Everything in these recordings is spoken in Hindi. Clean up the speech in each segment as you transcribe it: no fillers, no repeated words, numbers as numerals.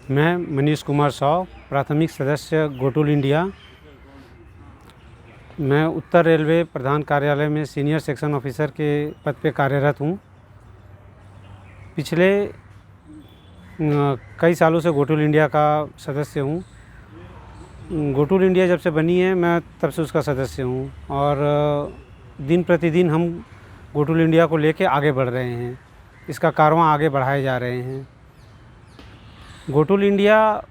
मैं मनीष कुमार साव, प्राथमिक सदस्य गोटुल इंडिया। मैं उत्तर रेलवे प्रधान कार्यालय में सीनियर सेक्शन ऑफिसर के पद पे कार्यरत हूँ। पिछले कई सालों से गोटुल इंडिया का सदस्य हूँ। गोटुल इंडिया जब से बनी है मैं तब से उसका सदस्य हूँ और दिन प्रतिदिन हम गोटुल इंडिया को लेके आगे बढ़ रहे हैं। इसका कारवां आगे बढ़ाए जा रहे हैं। गोटुल इंडिया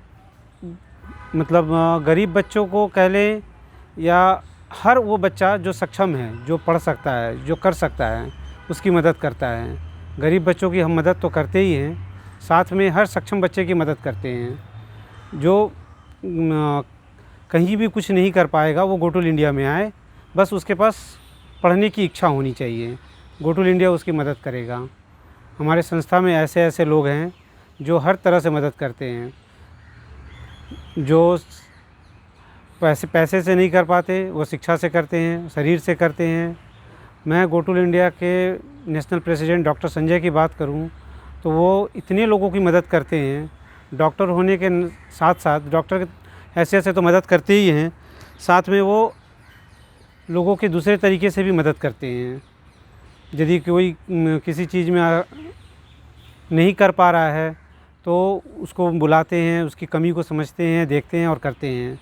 मतलब गरीब बच्चों को कह लें या हर वो बच्चा जो सक्षम है, जो पढ़ सकता है, जो कर सकता है, उसकी मदद करता है। गरीब बच्चों की हम मदद तो करते ही हैं, साथ में हर सक्षम बच्चे की मदद करते हैं। जो कहीं भी कुछ नहीं कर पाएगा वो गोटुल इंडिया में आए, बस उसके पास पढ़ने की इच्छा होनी चाहिए। गोटुल इंडिया उसकी मदद करेगा। हमारे संस्था में ऐसे ऐसे लोग हैं जो हर तरह से मदद करते हैं। जो पैसे से नहीं कर पाते वो शिक्षा से करते हैं, शरीर से करते हैं। मैं गोटुल इंडिया के नेशनल प्रेसिडेंट डॉक्टर संजय की बात करूं तो वो इतने लोगों की मदद करते हैं। डॉक्टर होने के साथ साथ डॉक्टर की हैसियत से तो मदद करते ही हैं, साथ में वो लोगों के दूसरे तरीके से भी मदद करते हैं। यदि कोई किसी चीज़ में नहीं कर पा रहा है तो उसको बुलाते हैं, उसकी कमी को समझते हैं, देखते हैं और करते हैं।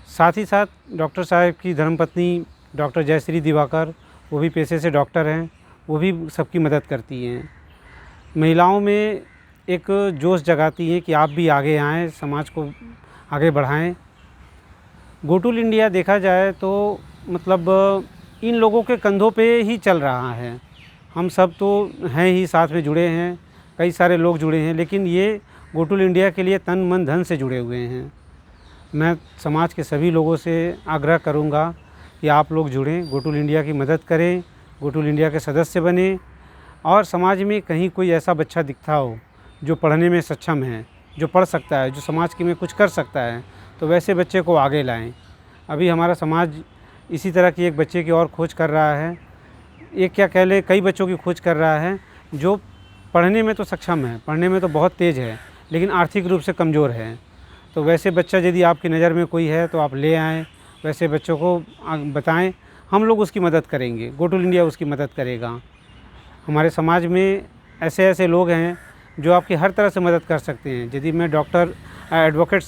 साथ ही साथ डॉक्टर साहब की धर्मपत्नी डॉक्टर जयश्री दिवाकर, वो भी पेशे से डॉक्टर हैं, वो भी सबकी मदद करती हैं। महिलाओं में एक जोश जगाती हैं कि आप भी आगे आएँ, समाज को आगे बढ़ाएं। गोटुल इंडिया देखा जाए तो मतलब इन लोगों के कंधों पे ही चल रहा है। हम सब तो हैं ही, साथ में जुड़े हैं, कई सारे लोग जुड़े हैं, लेकिन ये गोटुल इंडिया के लिए तन मन धन से जुड़े हुए हैं। मैं समाज के सभी लोगों से आग्रह करूंगा कि आप लोग जुड़ें, गोटुल इंडिया की मदद करें, गोटुल इंडिया के सदस्य बने और समाज में कहीं कोई ऐसा बच्चा दिखता हो जो पढ़ने में सक्षम है, जो पढ़ सकता है, जो समाज के में कुछ कर सकता है, तो वैसे बच्चे को आगे लाएं। अभी हमारा समाज इसी तरह की एक बच्चे की और खोज कर रहा है, एक क्या कह लें कई बच्चों की खोज कर रहा है जो पढ़ने में तो सक्षम है, पढ़ने में तो बहुत तेज़ है, लेकिन आर्थिक रूप से कमज़ोर है। तो वैसे बच्चा यदि आपकी नज़र में कोई है तो आप ले आएँ, वैसे बच्चों को बताएं, हम लोग उसकी मदद करेंगे, गोटुल इंडिया उसकी मदद करेगा। हमारे समाज में ऐसे ऐसे लोग हैं जो आपकी हर तरह से मदद कर सकते हैं। यदि मैं डॉक्टर एडवोकेट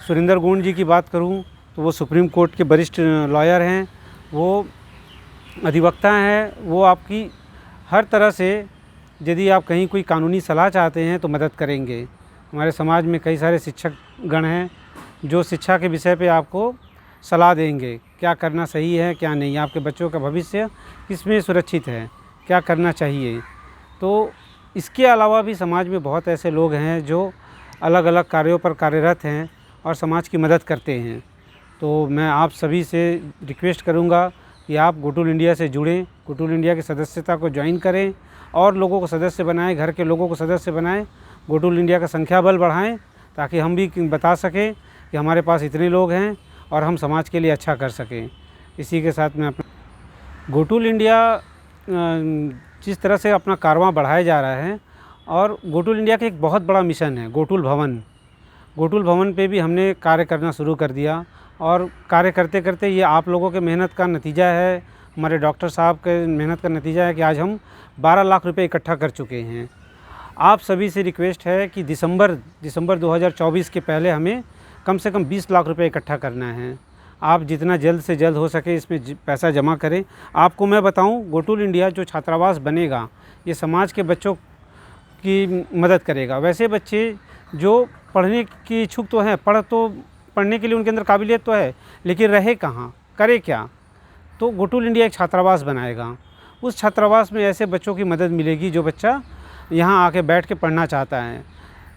सुरेंद्र गोंड जी की बात करूं तो वो सुप्रीम कोर्ट के वरिष्ठ लॉयर हैं, वो अधिवक्ता हैं, वो आपकी हर तरह से यदि आप कहीं कोई कानूनी सलाह चाहते हैं तो मदद करेंगे। हमारे समाज में कई सारे शिक्षक गण हैं जो शिक्षा के विषय पे आपको सलाह देंगे, क्या करना सही है क्या नहीं, आपके बच्चों का भविष्य किसमें सुरक्षित है, क्या करना चाहिए। तो इसके अलावा भी समाज में बहुत ऐसे लोग हैं जो अलग अलग कार्यों पर कार्यरत हैं और समाज की मदद करते हैं। तो मैं आप सभी से रिक्वेस्ट करूंगा कि आप गोटुल इंडिया से जुड़ें, गोटुल इंडिया की सदस्यता को ज्वाइन करें और लोगों को सदस्य बनाएं, घर के लोगों को सदस्य बनाएं, गोटुल इंडिया का संख्या बल बढ़ाएं, ताकि हम भी बता सकें कि हमारे पास इतने लोग हैं और हम समाज के लिए अच्छा कर सकें। इसी के साथ में अपना गोटुल इंडिया जिस तरह से अपना कारवां बढ़ाया जा रहा है, और गोटुल इंडिया का एक बहुत बड़ा मिशन है गोटुल भवन। गोटुल भवन पे भी हमने कार्य करना शुरू कर दिया और कार्य करते करते ये आप लोगों के मेहनत का नतीजा है, हमारे डॉक्टर साहब के मेहनत का नतीजा है कि आज हम 12 लाख रुपए इकट्ठा कर चुके हैं। आप सभी से रिक्वेस्ट है कि दिसंबर 2024 के पहले हमें कम से कम 20 लाख रुपए इकट्ठा करना है। आप जितना जल्द से जल्द हो सके इसमें पैसा जमा करें। आपको मैं बताऊं, गोटुल इंडिया जो छात्रावास बनेगा ये समाज के बच्चों की मदद करेगा। वैसे बच्चे जो पढ़ने की इच्छुक तो हैं, पढ़ने के लिए उनके अंदर काबिलियत तो है, लेकिन रहे कहाँ, करे क्या, तो गोटुल इंडिया एक छात्रावास बनाएगा। उस छात्रावास में ऐसे बच्चों की मदद मिलेगी जो बच्चा यहाँ आके बैठ के पढ़ना चाहता है।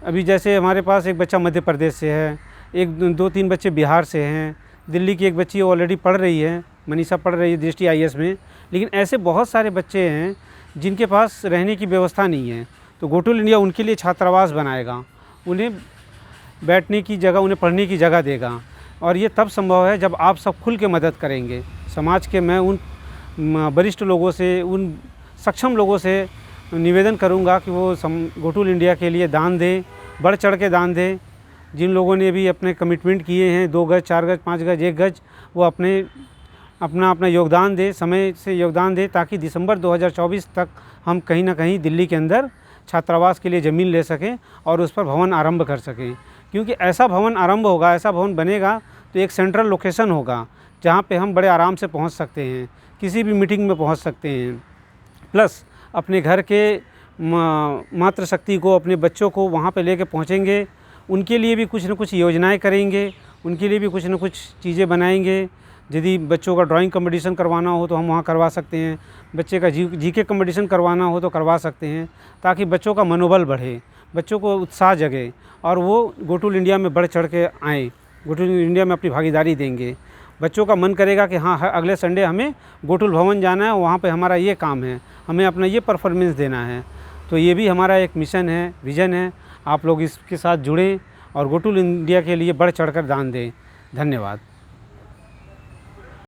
अभी जैसे हमारे पास एक बच्चा मध्य प्रदेश से है, एक 2-3 बच्चे बिहार से हैं, दिल्ली की एक बच्ची ऑलरेडी पढ़ रही है, मनीषा पढ़ रही है दृष्टि IAS में, लेकिन ऐसे बहुत सारे बच्चे हैं जिनके पास रहने की व्यवस्था नहीं है। तो गोटुल इंडिया उनके लिए छात्रावास बनाएगा, उन्हें बैठने की जगह, उन्हें पढ़ने की जगह देगा। और ये तब संभव है जब आप सब खुल के मदद करेंगे। समाज के मैं उन वरिष्ठ लोगों से, उन सक्षम लोगों से निवेदन करूंगा कि वो गोटुल इंडिया के लिए दान दें बढ़ चढ़ के दान दें। जिन लोगों ने भी अपने कमिटमेंट किए हैं 2 गज, 4 गज, 5 गज, 1 गज, वो अपना योगदान दें, समय से योगदान दें, ताकि दिसंबर 2024 तक हम कहीं ना कहीं दिल्ली के अंदर छात्रावास के लिए ज़मीन ले सकें और उस पर भवन आरंभ कर सकें। क्योंकि ऐसा भवन आरंभ होगा, ऐसा भवन बनेगा तो एक सेंट्रल लोकेशन होगा जहाँ पे हम बड़े आराम से पहुँच सकते हैं, किसी भी मीटिंग में पहुँच सकते हैं। प्लस अपने घर के मातृशक्ति को, अपने बच्चों को वहाँ पे लेके पहुँचेंगे, उनके लिए भी कुछ न कुछ योजनाएं करेंगे, उनके लिए भी कुछ न कुछ चीज़ें बनाएंगे। यदि बच्चों का ड्राइंग कंपटीशन करवाना हो तो हम वहाँ करवा सकते हैं, बच्चे का जीके कंपटीशन करवाना हो तो करवा सकते हैं, ताकि बच्चों का मनोबल बढ़े, बच्चों को उत्साह जगे और वो गो टूल इंडिया में बढ़ चढ़ के आएँ, गो टूल इंडिया में अपनी भागीदारी देंगे। बच्चों का मन करेगा कि हाँ, अगले संडे हमें गो टूल भवन जाना है, वहाँ पे हमारा ये काम है, हमें अपना ये परफॉर्मेंस देना है। तो ये भी हमारा एक मिशन है, विज़न है। आप लोग इसके साथ जुड़ें और गो टूल इंडिया के लिए बढ़ चढ़कर दान दें। धन्यवाद।